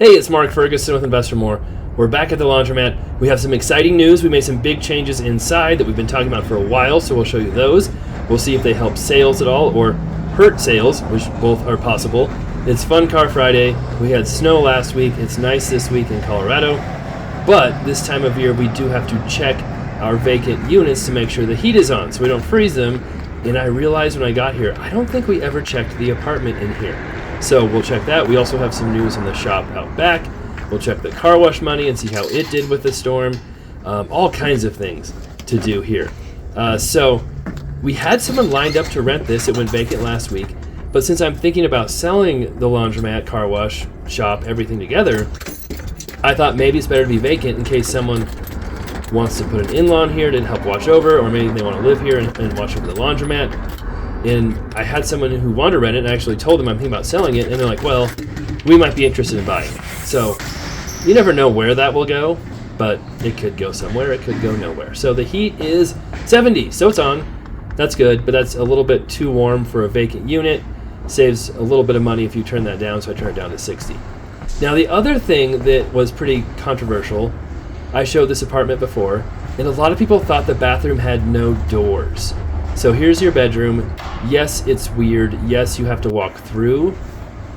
Hey, it's Mark Ferguson with Investor More. We're back at the Laundromat. We have some exciting news. We made some big changes inside that we've been talking about for a while, so we'll show you those. We'll see if they help sales at all or hurt sales, which both are possible. It's Fun Car Friday. We had snow last week. It's nice this week in Colorado. But this time of year, we do have to check our vacant units to make sure the heat is on so we don't freeze them. And I realized when I got here, I don't think we ever checked the apartment in here. So we'll check that. We also have some news in the shop out back. We'll check the car wash money and see how it did with the storm. All kinds of things to do here. So we had someone lined up to rent this. It went vacant last week. But since I'm thinking about selling the laundromat, car wash, shop, everything together, I thought maybe it's better to be vacant in case someone wants to put an in-law here to help watch over, or maybe they want to live here and watch over the laundromat. And I had someone who wanted to rent it, and I actually told them I'm thinking about selling it, and they're like, well, we might be interested in buying it. So you never know where that will go, but it could go somewhere, it could go nowhere. So the heat is 70, so it's on. That's good, but that's a little bit too warm for a vacant unit. Saves a little bit of money if you turn that down, so I turned it down to 60. Now the other thing that was pretty controversial, I showed this apartment before, and a lot of people thought the bathroom had no doors. So here's your bedroom. Yes, it's weird. Yes, you have to walk through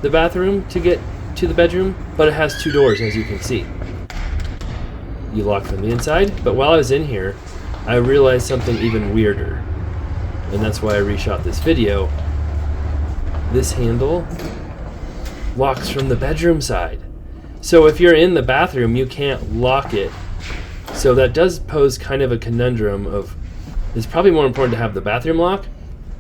the bathroom to get to the bedroom, but it has two doors, as you can see. You lock from the inside, but while I was in here, I realized something even weirder, and that's why I reshot this video. This handle locks from the bedroom side. So if you're in the bathroom, you can't lock it. So that does pose kind of a conundrum of, it's probably more important to have the bathroom lock,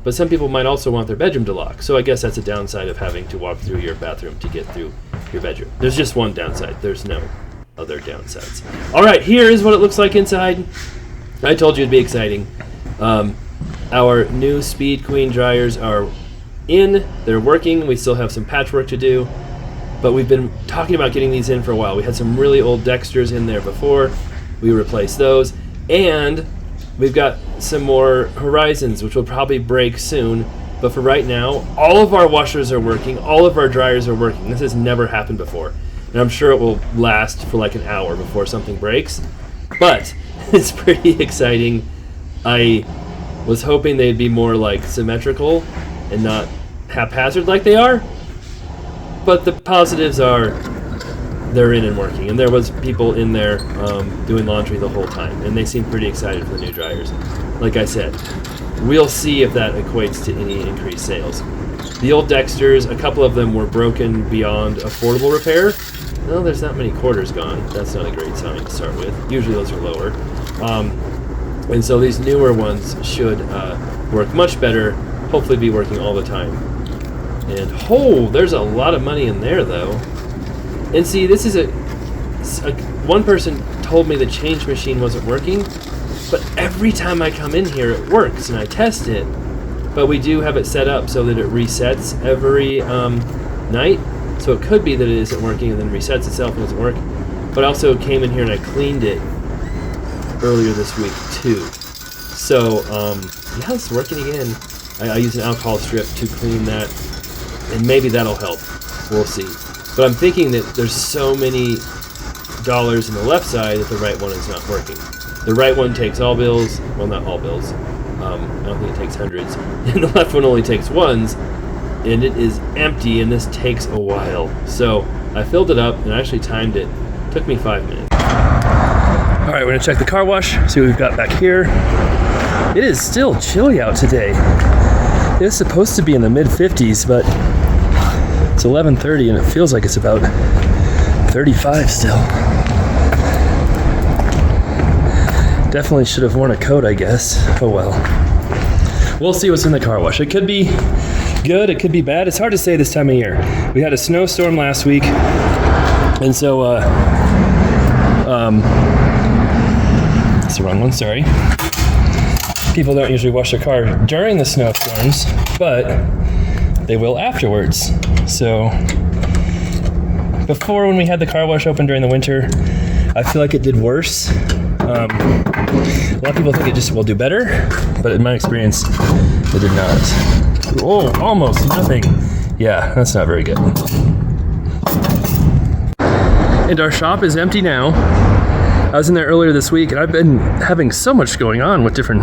but some people might also want their bedroom to lock. So I guess that's a downside of having to walk through your bathroom to get through your bedroom. There's just one downside. There's no other downsides. All right, here is what it looks like inside. I told you it'd be exciting. Our new Speed Queen dryers are in. They're working. We still have some patchwork to do, but we've been talking about getting these in for a while. We had some really old Dexters in there before. We replaced those, and we've got some more Horizons, which will probably break soon. But for right now, all of our washers are working. All of our dryers are working. This has never happened before. And I'm sure it will last for like an hour before something breaks. But it's pretty exciting. I was hoping they'd be more like symmetrical and not haphazard like they are. But the positives are they're in and working, and there was people in there doing laundry the whole time, and they seem pretty excited for the new dryers. Like I said, we'll see if that equates to any increased sales. The old Dexters, a couple of them were broken beyond affordable repair. Well, there's not many quarters gone. That's not a great sign to start with. Usually those are lower. And so these newer ones should work much better, hopefully be working all the time. And there's a lot of money in there though. And see, this is one person told me the change machine wasn't working, but every time I come in here it works and I test it. But we do have it set up so that it resets every night. So it could be that it isn't working and then resets itself and doesn't work. But I also came in here and I cleaned it earlier this week too. So yeah, it's working again. I used an alcohol strip to clean that, and maybe that'll help. We'll see. But I'm thinking that there's so many dollars in the left side that the right one is not working. The right one takes all bills. Well, not all bills. I don't think it takes hundreds. And the left one only takes ones. And it is empty, and this takes a while. So I filled it up, and I actually timed it. It took me 5 minutes. All right, we're going to check the car wash, see what we've got back here. It is still chilly out today. It's supposed to be in the mid-50s, but it's 11:30 and it feels like it's about 35 still. Definitely should have worn a coat, I guess. Oh well. We'll see what's in the car wash. It could be good, it could be bad. It's hard to say this time of year. We had a snowstorm last week, and so it's the wrong one, sorry. People don't usually wash their car during the snowstorms, but they will afterwards. So before, when we had the car wash open during the winter, I feel like it did worse. A lot of people think it just will do better, but in my experience, it did not. Oh, almost nothing. Yeah, that's not very good. And our shop is empty now. I was in there earlier this week, and I've been having so much going on with different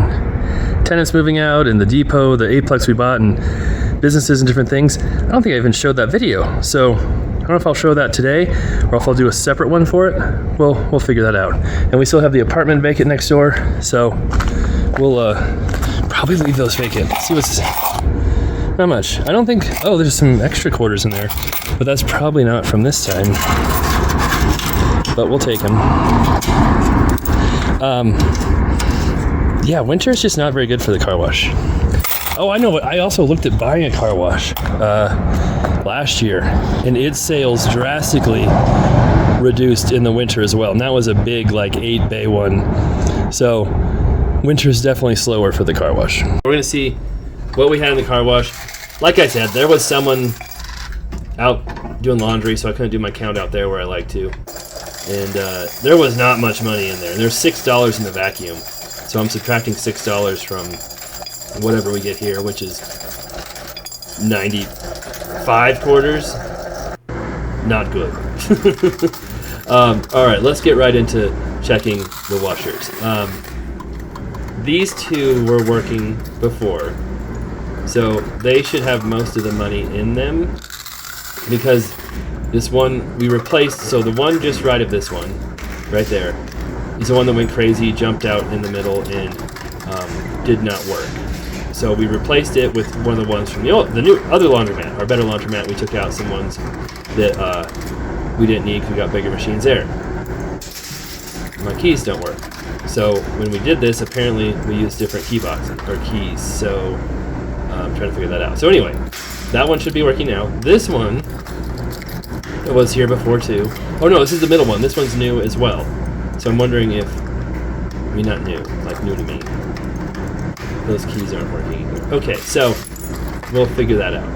tenants moving out, and the depot, the Aplex we bought, and businesses and different things. I don't think I even showed that video. So I don't know if I'll show that today, or if I'll do a separate one for it. We'll figure that out. And we still have the apartment vacant next door, so we'll probably leave those vacant. See what's... Not much. I don't think... Oh, there's some extra quarters in there, but that's probably not from this time. But we'll take them. Yeah, winter is just not very good for the car wash. Oh, I know. I also looked at buying a car wash last year, and its sales drastically reduced in the winter as well. And that was a big, like, 8-bay one. So winter is definitely slower for the car wash. We're going to see what we had in the car wash. Like I said, there was someone out doing laundry, so I couldn't do my count out there where I like to. And there was not much money in there. And there's $6 in the vacuum. So I'm subtracting $6 from whatever we get here, which is 95 quarters. Not good. All right, let's get right into checking the washers. These two were working before, so they should have most of the money in them, because this one we replaced. So the one just right of this one, right there, is the one that went crazy, jumped out in the middle, and did not work. So we replaced it with one of the ones from the new other laundromat, our better laundromat. We took out some ones that we didn't need because we got bigger machines there. My keys don't work. So when we did this, apparently we used different key boxes or keys. So I'm trying to figure that out. So anyway, that one should be working now. This one, it was here before too. Oh no, this is the middle one. This one's new as well. So I'm wondering if, I mean, not new, like new to me. Those keys aren't working either. Okay, so we'll figure that out.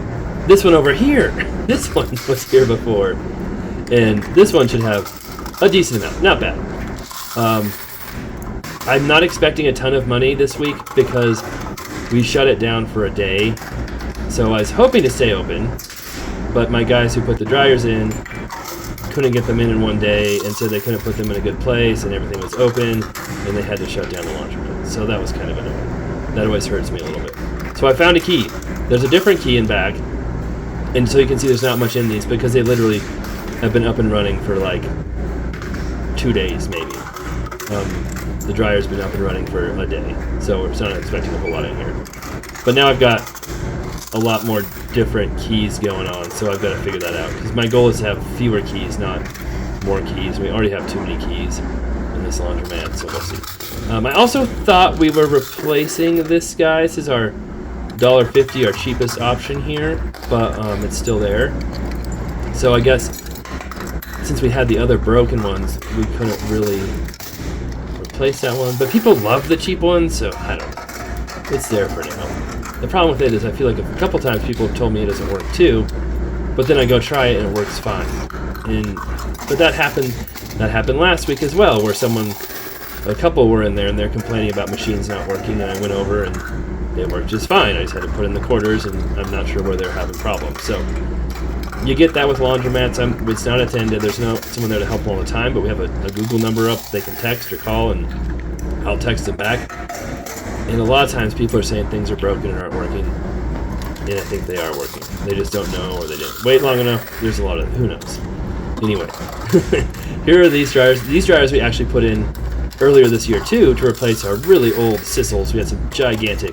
This one over here, this one was here before, and this one should have a decent amount, not bad. I'm not expecting a ton of money this week because we shut it down for a day. So I was hoping to stay open, but my guys who put the dryers in couldn't get them in one day, and so they couldn't put them in a good place, and everything was open, and they had to shut down the laundromat. So that was kind of annoying. That always hurts me a little bit. So I found a key. There's a different key in back, and so you can see there's not much in these because they literally have been up and running for like 2 days maybe. The dryer's been up and running for a day, so we're not expecting a whole lot in here. But now I've got a lot more different keys going on, so I've got to figure that out, because my goal is to have fewer keys, not more keys. We already have too many keys in this laundromat, so we'll see. I also thought we were replacing this guy. This is our $1.50, our cheapest option here, but it's still there. So I guess since we had the other broken ones, we couldn't really replace that one. But people love the cheap ones, so I don't know. It's there for now. The problem with it is I feel like a couple times people have told me it doesn't work too, but then I go try it and it works fine. But that happened last week as well, where a couple were in there and they're complaining about machines not working, and I went over and they worked just fine. I just had to put in the quarters, and I'm not sure where they're having problems. So you get that with laundromats. It's not attended. There's someone there to help them all the time, but we have a Google number up. They can text or call, and I'll text them back. And a lot of times people are saying things are broken and aren't working, and I think they are working. They just don't know, or they didn't wait long enough. There's a lot of, who knows. Anyway, here are these dryers. These dryers we actually put in earlier this year too, to replace our really old Sissels. We had some gigantic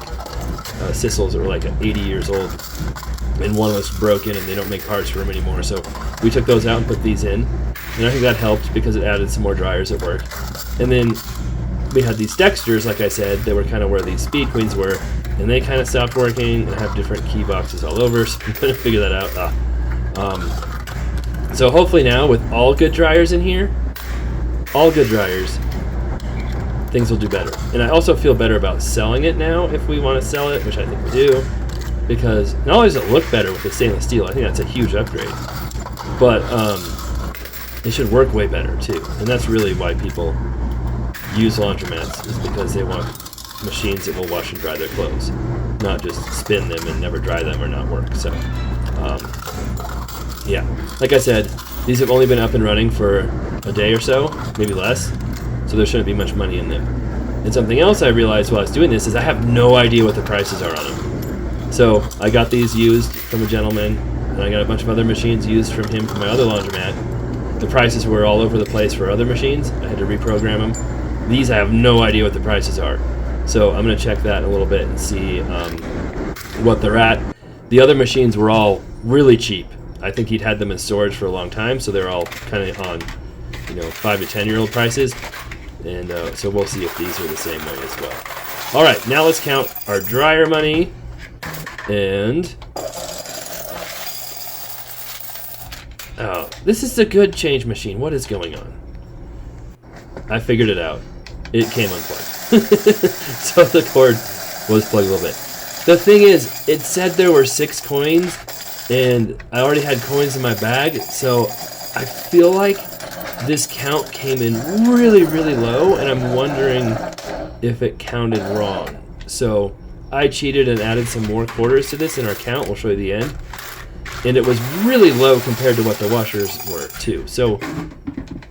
Sissels that were like 80 years old, and one was broken and they don't make parts for them anymore. So we took those out and put these in, and I think that helped because it added some more dryers at work. And then we had these Dexters, like I said, they were kind of where these Speed Queens were, and they kind of stopped working and have different key boxes all over, so I'm going to figure that out. So hopefully now, with all good dryers in here, all good dryers, things will do better. And I also feel better about selling it now if we want to sell it, which I think we do, because not only does it look better with the stainless steel, I think that's a huge upgrade, but it should work way better too. And that's really why people use laundromats, is because they want machines that will wash and dry their clothes, not just spin them and never dry them or not work. So yeah, like I said, These have only been up and running for a day or so, maybe less, so there shouldn't be much money in them. And something else I realized while I was doing this is I have no idea what the prices are on them. So I got these used from a gentleman, and I got a bunch of other machines used from him from my other laundromat. The prices were all over the place for other machines. I had to reprogram them. These I have no idea what the prices are. So I'm going to check that in a little bit and see what they're at. The other machines were all really cheap. I think he'd had them in storage for a long time, so they're all kind of on, 5 to 10-year-old prices. And so we'll see if these are the same way as well. All right, now let's count our dryer money. And oh, this is a good change machine. What is going on? I figured it out. It came unplugged. So the cord was plugged a little bit. The thing is, it said there were 6 coins, and I already had coins in my bag, so I feel like this count came in really, really low, and I'm wondering if it counted wrong. So I cheated and added some more quarters to this in our count. We'll show you the end. And it was really low compared to what the washers were, too. So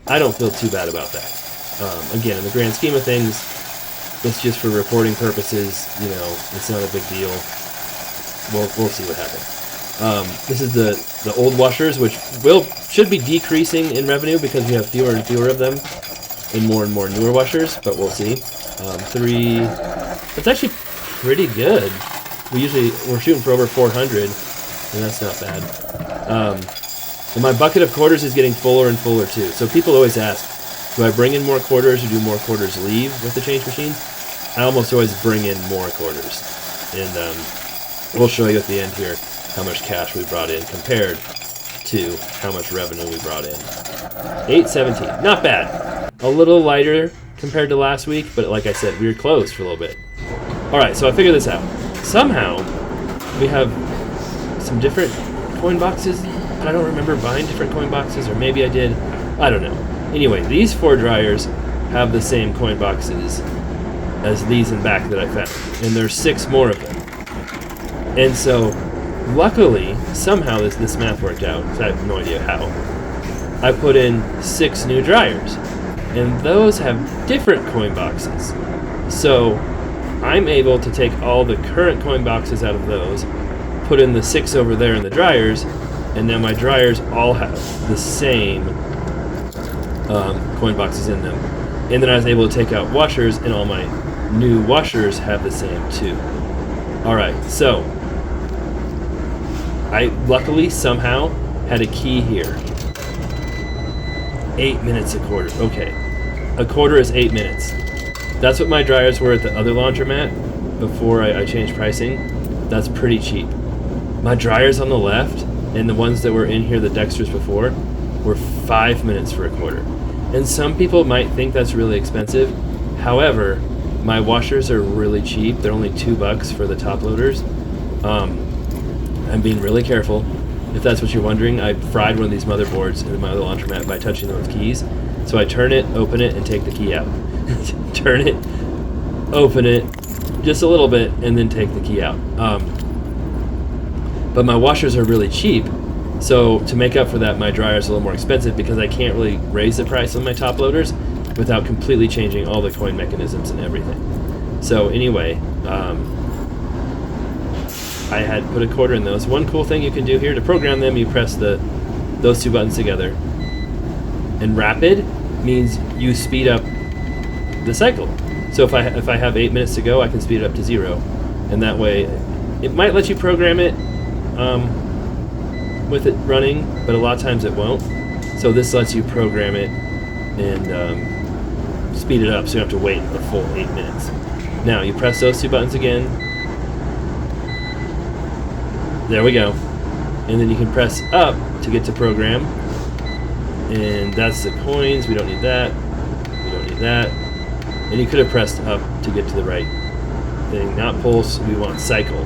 I don't feel too bad about that. Again, in the grand scheme of things, it's just for reporting purposes. It's not a big deal. We'll see what happens. This is the old washers, which should be decreasing in revenue because we have fewer and fewer of them, and more newer washers. But we'll see. 3. That's actually pretty good. We're shooting for over 400, and that's not bad. And my bucket of quarters is getting fuller and fuller too. So people always ask, do I bring in more quarters or do more quarters leave with the change machines? I almost always bring in more quarters. And we'll show you at the end here how much cash we brought in compared to how much revenue we brought in. 817, not bad. A little lighter compared to last week, but like I said, we were closed for a little bit. All right, so I figured this out. Somehow, we have some different coin boxes, but I don't remember buying different coin boxes, or maybe I did. I don't know. Anyway, these 4 dryers have the same coin boxes as these in back that I found, and there's 6 more of them. And so, luckily, somehow this math worked out, because I have no idea how. I put in 6 new dryers, and those have different coin boxes. So, I'm able to take all the current coin boxes out of those, put in the 6 over there in the dryers, and then my dryers all have the same coin boxes in them. And then I was able to take out washers, and all my new washers have the same too. Alright, so I luckily somehow had a key here. 8 minutes a quarter. Okay. A quarter is 8 minutes. That's what my dryers were at the other laundromat before I changed pricing. That's pretty cheap. My dryers on the left, and the ones that were in here, the Dexters before, were 5 minutes for a quarter. And some people might think that's really expensive. However, my washers are really cheap. They're only $2 for the top loaders. I'm being really careful. If that's what you're wondering, I fried one of these motherboards in my other laundromat by touching them with keys. So I turn it, open it, and take the key out. Turn it, open it, just a little bit, and then take the key out. But my washers are really cheap. So to make up for that, my dryer is a little more expensive because I can't really raise the price on my top loaders without completely changing all the coin mechanisms and everything. So anyway, I had put a quarter in those. One cool thing you can do here to program them, you press those 2 buttons together. And rapid means you speed up the cycle. So if I have 8 minutes to go, I can speed it up to 0, and that way it might let you program it with it running, but a lot of times it won't. So this lets you program it and speed it up so you don't have to wait a full 8 minutes. Now you press those 2 buttons again. There we go. And then you can press up to get to program. And that's the coins. We don't need that. We don't need that. And you could have pressed up to get to the right thing. Not pulse. We want cycle.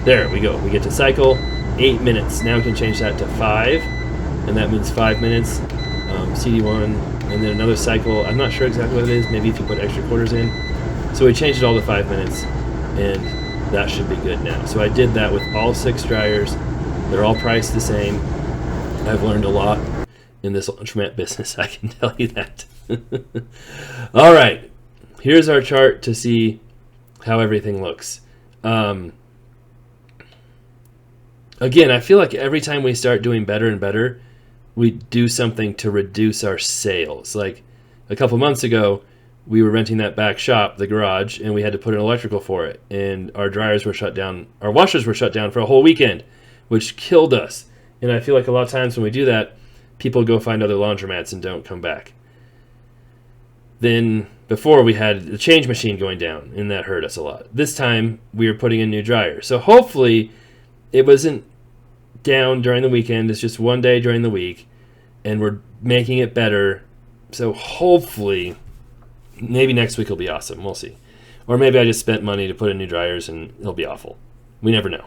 There we go. We get to cycle. 8 minutes. Now we can change that to 5. And that means 5 minutes. CD1. And then another cycle. I'm not sure exactly what it is. Maybe if you put extra quarters in. So we changed it all to 5 minutes. And that should be good now. So I did that with all 6 dryers. They're all priced the same. I've learned a lot in this laundromat business, I can tell you that. All right, here's our chart to see how everything looks. Again, I feel like every time we start doing better and better, we do something to reduce our sales. Like a couple months ago, we were renting that back shop, the garage, and we had to put an electrical for it. And our dryers were shut down. Our washers were shut down for a whole weekend, which killed us. And I feel like a lot of times when we do that, people go find other laundromats and don't come back. Then before we had the change machine going down, and that hurt us a lot. This time we were putting in new dryers. So hopefully it wasn't down during the weekend. It's just one day during the week, and we're making it better. So hopefully maybe next week will be awesome. We'll see. Or maybe I just spent money to put in new dryers and it'll be awful. We never know.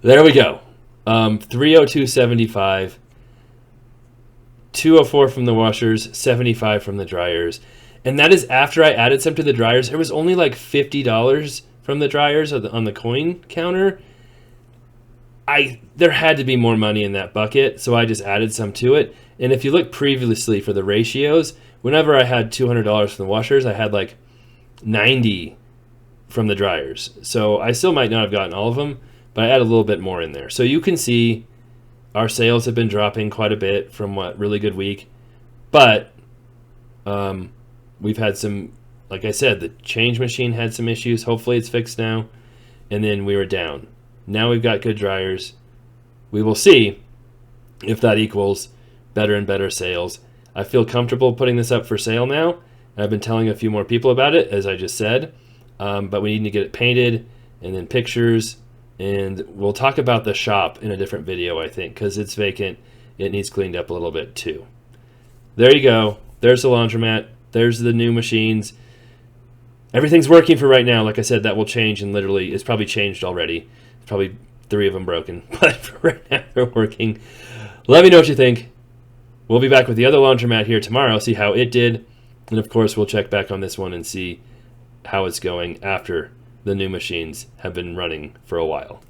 There we go. 302.75. 204 from the washers, 75 from the dryers. And that is after I added some to the dryers. It was only like $50 from the dryers on the coin counter. There had to be more money in that bucket, so I just added some to it. And if you look previously for the ratios, whenever I had $200 from the washers, I had like 90 from the dryers. So I still might not have gotten all of them, but I added a little bit more in there. So you can see our sales have been dropping quite a bit from what really good week. But we've had some, like I said, the change machine had some issues. Hopefully it's fixed now. And then we were down. Now we've got good dryers. We will see if that equals better and better sales. I feel comfortable putting this up for sale now. I've been telling a few more people about it, as I just said. But we need to get it painted and then pictures. And we'll talk about the shop in a different video, I think, because it's vacant. It needs cleaned up a little bit too. There you go. There's the laundromat. There's the new machines. Everything's working for right now. Like I said, that will change, and literally it's probably changed already. Probably 3 of them broken, but for right now they're working. Let me know what you think. We'll be back with the other laundromat here tomorrow, see how it did. And of course, we'll check back on this one and see how it's going after the new machines have been running for a while.